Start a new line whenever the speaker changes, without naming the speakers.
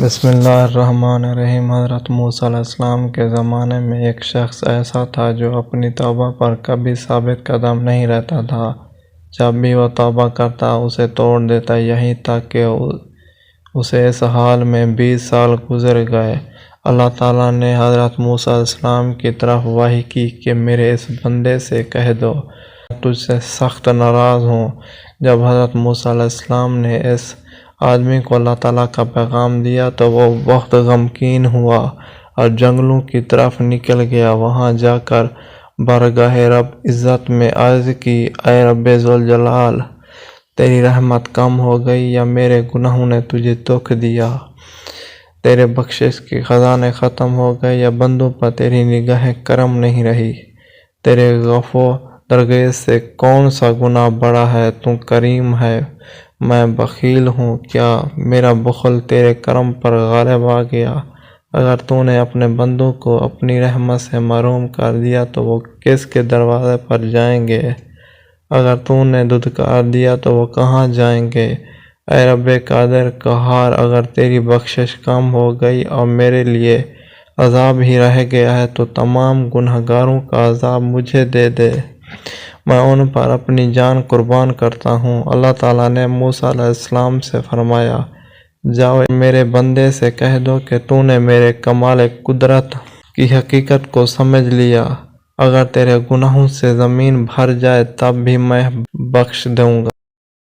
بسم اللہ الرحمن الرحیم۔ حضرت موسیٰ علیہ السلام کے زمانے میں ایک شخص ایسا تھا جو اپنی توبہ پر کبھی ثابت قدم نہیں رہتا تھا۔ جب بھی وہ توبہ کرتا اسے توڑ دیتا، یہی تک کہ اسے اس حال میں 20 سال گزر گئے۔ اللہ تعالیٰ نے حضرت موسیٰ علیہ السلام کی طرف وحی کی کہ میرے اس بندے سے کہہ دو میں تجھ سے سخت ناراض ہوں۔ جب حضرت موسیٰ علیہ السلام نے اس آدمی کو اللہ تعالیٰ کا پیغام دیا تو وہ بہت غمگین ہوا اور جنگلوں کی طرف نکل گیا۔ وہاں جا کر بارگاہ رب عزت میں عرض کی، اے رب ذوالجلال، تیری رحمت کم ہو گئی یا میرے گناہوں نے تجھے دکھ دیا؟ تیرے بخشش کے خزانے ختم ہو گئے یا بندوں پر تیری نگاہ کرم نہیں رہی؟ تیرے غفو درگیز سے کون سا گناہ بڑا ہے؟ تو کریم ہے، میں بخیل ہوں، کیا میرا بخل تیرے کرم پر غالب آ گیا؟ اگر تو نے اپنے بندوں کو اپنی رحمت سے محروم کر دیا تو وہ کس کے دروازے پر جائیں گے؟ اگر تو نے دھتکار دیا تو وہ کہاں جائیں گے؟ اے رب قادر قہار، اگر تیری بخشش کم ہو گئی اور میرے لیے عذاب ہی رہ گیا ہے تو تمام گنہگاروں کا عذاب مجھے دے دے، میں ان پر اپنی جان قربان کرتا ہوں۔ اللہ تعالیٰ نے موسیٰ علیہ السلام سے فرمایا، جاؤ میرے بندے سے کہہ دو کہ تو نے میرے کمال قدرت کی حقیقت کو سمجھ لیا، اگر تیرے گناہوں سے زمین بھر جائے تب بھی میں بخش دوں گا۔